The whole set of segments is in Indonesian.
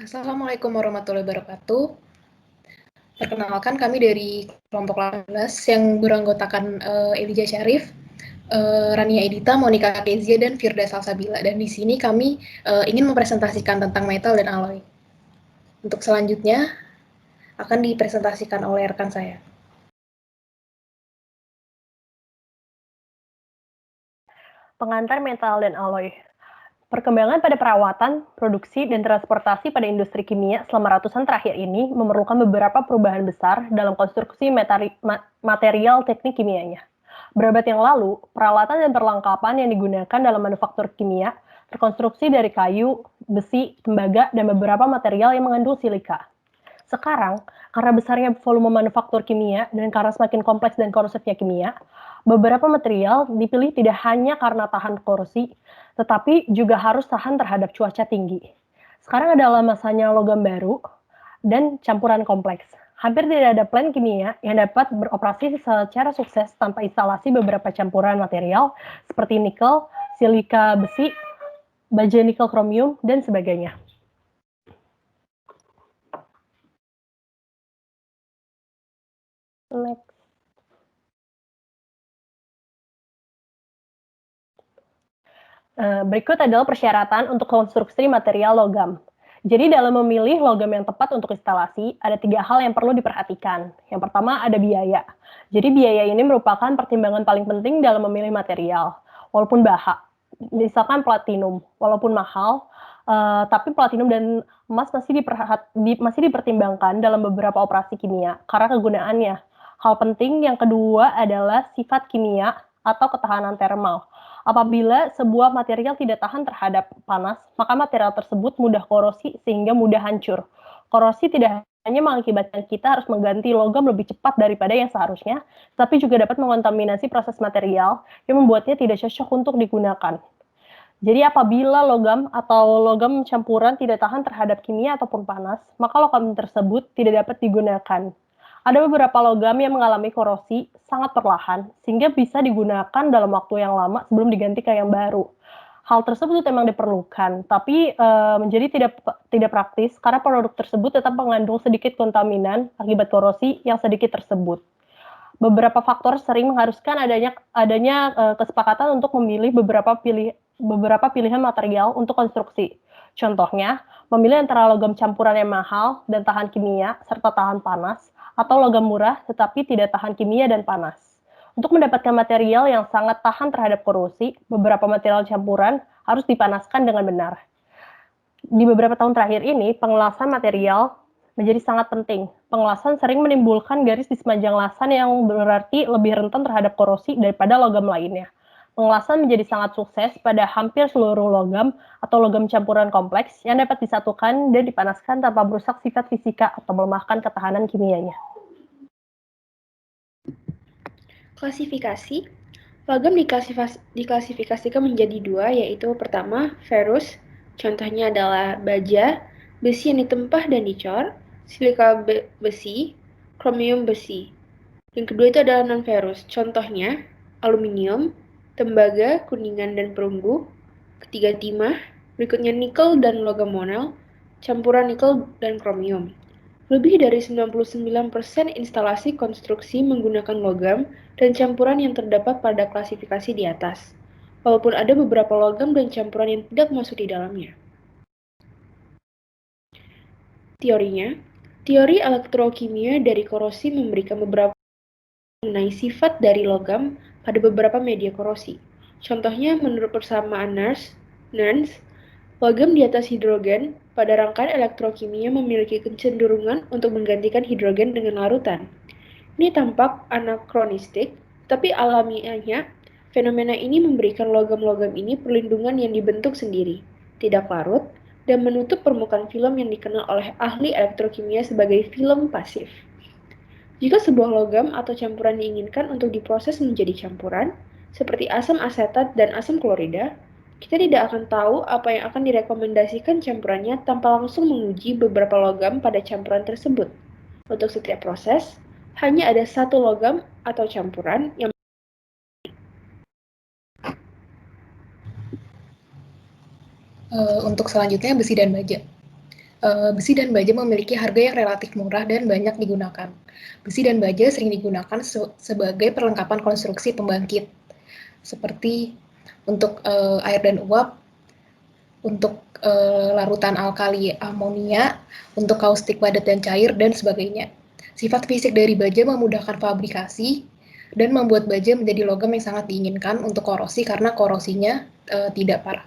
Assalamualaikum warahmatullahi wabarakatuh. Perkenalkan kami dari kelompok 18 yang beranggotakan Elijah Syarif, Rania Edita, Monica Kezia, dan Firda Salsabila. Dan di sini kami ingin mempresentasikan tentang metal dan alloy. Untuk selanjutnya akan dipresentasikan oleh rekan saya. Pengantar metal dan alloy. Perkembangan pada perawatan, produksi, dan transportasi pada industri kimia selama ratusan terakhir ini memerlukan beberapa perubahan besar dalam konstruksi material teknik kimianya. Berabad yang lalu, peralatan dan perlengkapan yang digunakan dalam manufaktur kimia terkonstruksi dari kayu, besi, tembaga, dan beberapa material yang mengandung silika. Sekarang, karena besarnya volume manufaktur kimia dan karena semakin kompleks dan korosifnya kimia, beberapa material dipilih tidak hanya karena tahan korosif, tetapi juga harus tahan terhadap cuaca tinggi. Sekarang adalah masanya logam baru dan campuran kompleks. Hampir tidak ada plant kimia yang dapat beroperasi secara sukses tanpa instalasi beberapa campuran material seperti nikel, silika besi, baja nikel kromium, dan sebagainya. Next. Berikut adalah persyaratan untuk konstruksi material logam. Jadi dalam memilih logam yang tepat untuk instalasi, ada 3 hal yang perlu diperhatikan. Yang pertama ada biaya. Jadi biaya ini merupakan pertimbangan paling penting dalam memilih material. Walaupun misalkan platinum, walaupun mahal, tapi platinum dan emas masih dipertimbangkan dalam beberapa operasi kimia karena kegunaannya. Hal penting yang kedua adalah sifat kimia atau ketahanan termal. Apabila sebuah material tidak tahan terhadap panas, maka material tersebut mudah korosi sehingga mudah hancur. Korosi tidak hanya mengakibatkan kita harus mengganti logam lebih cepat daripada yang seharusnya, tapi juga dapat mengontaminasi proses material yang membuatnya tidak cocok untuk digunakan. Jadi apabila logam atau logam campuran tidak tahan terhadap kimia ataupun panas, maka logam tersebut tidak dapat digunakan. Ada beberapa logam yang mengalami korosi sangat perlahan, sehingga bisa digunakan dalam waktu yang lama sebelum diganti ke yang baru. Hal tersebut memang diperlukan, tapi menjadi tidak praktis karena produk tersebut tetap mengandung sedikit kontaminan akibat korosi yang sedikit tersebut. Beberapa faktor sering mengharuskan adanya kesepakatan untuk memilih beberapa pilihan material untuk konstruksi. Contohnya, memilih antara logam campuran yang mahal dan tahan kimia serta tahan panas, atau logam murah tetapi tidak tahan kimia dan panas. Untuk mendapatkan material yang sangat tahan terhadap korosi, beberapa material campuran harus dipanaskan dengan benar. Di beberapa tahun terakhir ini, pengelasan material menjadi sangat penting. Pengelasan sering menimbulkan garis di sepanjang lasan yang berarti lebih rentan terhadap korosi daripada logam lainnya. Pengelasan menjadi sangat sukses pada hampir seluruh logam atau logam campuran kompleks yang dapat disatukan dan dipanaskan tanpa merusak sifat fisika atau melemahkan ketahanan kimianya. Klasifikasi. Logam diklasifikasikan menjadi 2, yaitu pertama, ferrous. Contohnya adalah baja, besi yang ditempah dan dicor, silika besi, kromium besi. Yang kedua itu adalah non-ferrous. Contohnya, aluminium, tembaga, kuningan, dan perunggu. Ketiga, timah. Berikutnya nikel dan logam monel, campuran nikel dan kromium. Lebih dari 99% instalasi konstruksi menggunakan logam dan campuran yang terdapat pada klasifikasi di atas, walaupun ada beberapa logam dan campuran yang tidak masuk di dalamnya. Teorinya, teori elektrokimia dari korosi memberikan beberapa mengenai sifat dari logam pada beberapa media korosi. Contohnya, menurut persamaan Nernst, logam di atas hidrogen pada rangkaian elektrokimia memiliki kecenderungan untuk menggantikan hidrogen dengan larutan. Ini tampak anakronistik, tapi alamiahnya, fenomena ini memberikan logam-logam ini perlindungan yang dibentuk sendiri, tidak larut, dan menutup permukaan film yang dikenal oleh ahli elektrokimia sebagai film pasif. Jika sebuah logam atau campuran diinginkan untuk diproses menjadi campuran, seperti asam asetat dan asam klorida, kita tidak akan tahu apa yang akan direkomendasikan campurannya tanpa langsung menguji beberapa logam pada campuran tersebut. Untuk setiap proses, hanya ada satu logam atau campuran yang untuk selanjutnya besi dan baja. Besi dan baja memiliki harga yang relatif murah dan banyak digunakan. Besi dan baja sering digunakan sebagai perlengkapan konstruksi pembangkit, seperti untuk air dan uap, untuk larutan alkali amonia, untuk kaustik padat dan cair, dan sebagainya. Sifat fisik dari baja memudahkan fabrikasi dan membuat baja menjadi logam yang sangat diinginkan untuk korosi karena korosinya tidak parah.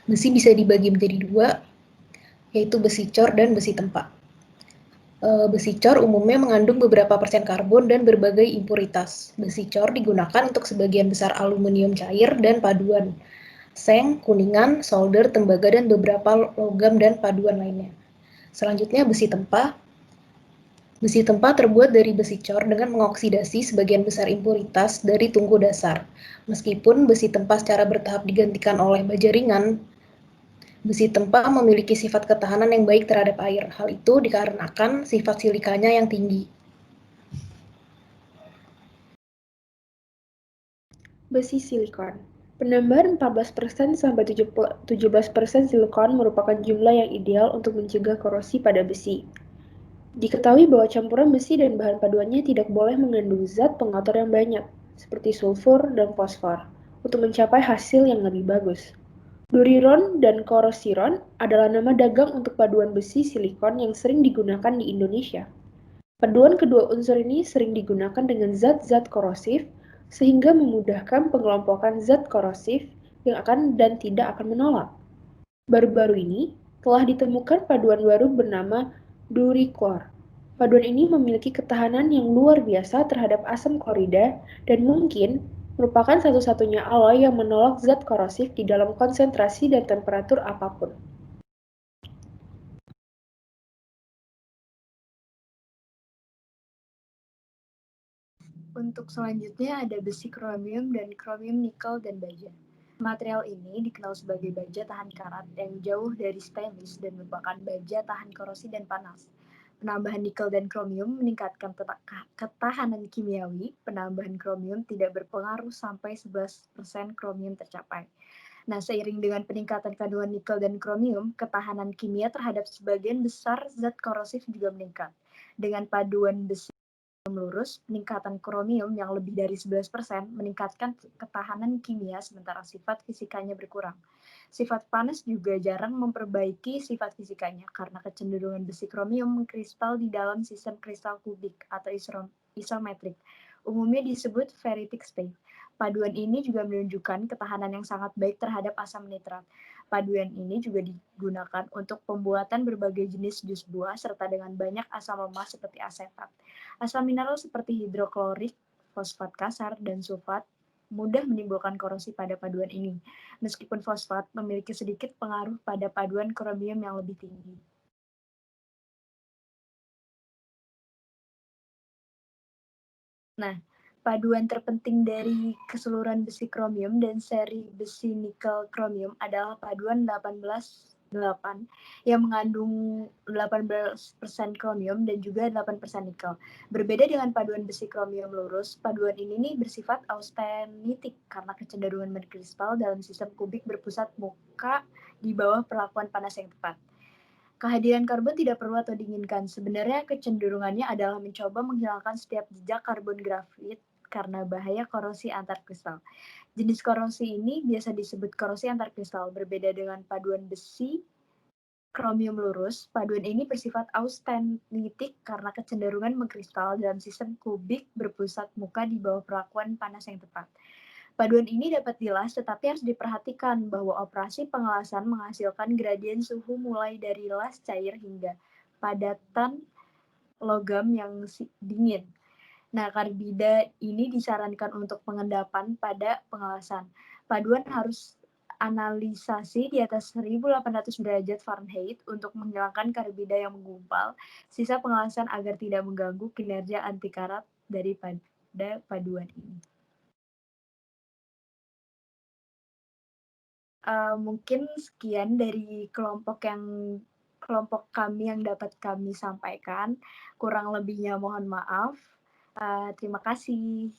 Besi bisa dibagi menjadi dua, yaitu besi cor dan besi tempa. Besi cor umumnya mengandung beberapa persen karbon dan berbagai impuritas. Besi cor digunakan untuk sebagian besar aluminium cair dan paduan, seng, kuningan, solder, tembaga, dan beberapa logam dan paduan lainnya. Selanjutnya besi tempa. Besi tempa terbuat dari besi cor dengan mengoksidasi sebagian besar impuritas dari tungku dasar. Meskipun besi tempa secara bertahap digantikan oleh baja ringan, besi tempa memiliki sifat ketahanan yang baik terhadap air. Hal itu dikarenakan sifat silikanya yang tinggi. Besi silikon. Penambahan 14% sampai 17% silikon merupakan jumlah yang ideal untuk mencegah korosi pada besi. Diketahui bahwa campuran besi dan bahan paduannya tidak boleh mengandung zat pengatur yang banyak, seperti sulfur dan fosfor, untuk mencapai hasil yang lebih bagus. Duriron dan korosiron adalah nama dagang untuk paduan besi silikon yang sering digunakan di Indonesia. Paduan kedua unsur ini sering digunakan dengan zat-zat korosif, sehingga memudahkan pengelompokan zat korosif yang akan dan tidak akan menolak. Baru-baru ini telah ditemukan paduan baru bernama Duriquar. Paduan ini memiliki ketahanan yang luar biasa terhadap asam klorida dan mungkin merupakan satu-satunya alloy yang menolak zat korosif di dalam konsentrasi dan temperatur apapun. Untuk selanjutnya ada besi kromium dan kromium nikel dan baja. Material ini dikenal sebagai baja tahan karat yang jauh dari stainless dan merupakan baja tahan korosi dan panas. Penambahan nikel dan kromium meningkatkan ketahanan kimiawi. Penambahan kromium tidak berpengaruh sampai 11% kromium tercapai. Nah, seiring dengan peningkatan kandungan nikel dan kromium, ketahanan kimia terhadap sebagian besar zat korosif juga meningkat. Dengan paduan besi lurus, peningkatan kromium yang lebih dari 11% meningkatkan ketahanan kimia sementara sifat fisikanya berkurang. Sifat panas juga jarang memperbaiki sifat fisikanya karena kecenderungan besi kromium mengkristal di dalam sistem kristal kubik atau isometrik. Umumnya disebut ferritic state. Paduan ini juga menunjukkan ketahanan yang sangat baik terhadap asam nitrat. Paduan ini juga digunakan untuk pembuatan berbagai jenis jus buah serta dengan banyak asam lemah seperti asetat. Asam mineral seperti hidroklorik, fosfat kasar, dan sulfat mudah menimbulkan korosi pada paduan ini, meskipun fosfat memiliki sedikit pengaruh pada paduan kromium yang lebih tinggi. Nah, paduan terpenting dari keseluruhan besi kromium dan seri besi nikel kromium adalah paduan 18-8 yang mengandung 18% kromium dan juga 8% nikel. Berbeda dengan paduan besi kromium lurus, paduan ini nih bersifat austenitik karena kecenderungan berkristal dalam sistem kubik berpusat muka di bawah perlakuan panas yang tepat. Kehadiran karbon tidak perlu atau diinginkan. Sebenarnya kecenderungannya adalah mencoba menghilangkan setiap jejak karbon grafit karena bahaya korosi antar kristal. Jenis korosi ini biasa disebut korosi antar kristal. Berbeda dengan paduan besi kromium lurus, paduan ini bersifat austenitik karena kecenderungan mengkristal dalam sistem kubik berpusat muka di bawah perlakuan panas yang tepat. Paduan ini dapat dilas, tetapi harus diperhatikan bahwa operasi pengelasan menghasilkan gradien suhu mulai dari las cair hingga padatan logam yang dingin. Nah, karbida ini disarankan untuk pengendapan pada pengelasan. Paduan harus analisasi di atas 1800 derajat Fahrenheit untuk menghilangkan karbida yang menggumpal, sisa pengelasan agar tidak mengganggu kinerja anti karat daripada paduan ini. Mungkin sekian dari kelompok kami yang dapat kami sampaikan. Kurang lebihnya mohon maaf. Terima kasih.